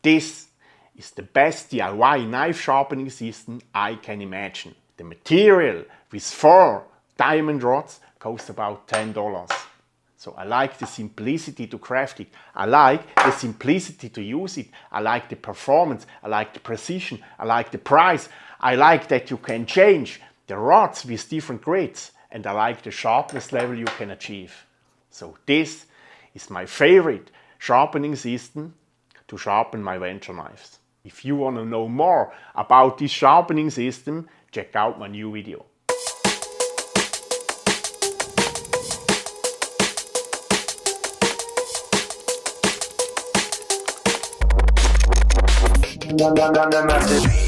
This is the best DIY knife sharpening system I can imagine. The material with 4 diamond rods costs about $10. So I like the simplicity to craft it. I like the simplicity to use it. I like the performance. I like the precision. I like the price. I like that you can change the rods with different grades. And I like the sharpness level you can achieve. So this is my favorite sharpening system to sharpen my venture knives. If you want to know more about this sharpening system, check out my new video. No, no, no, no, no.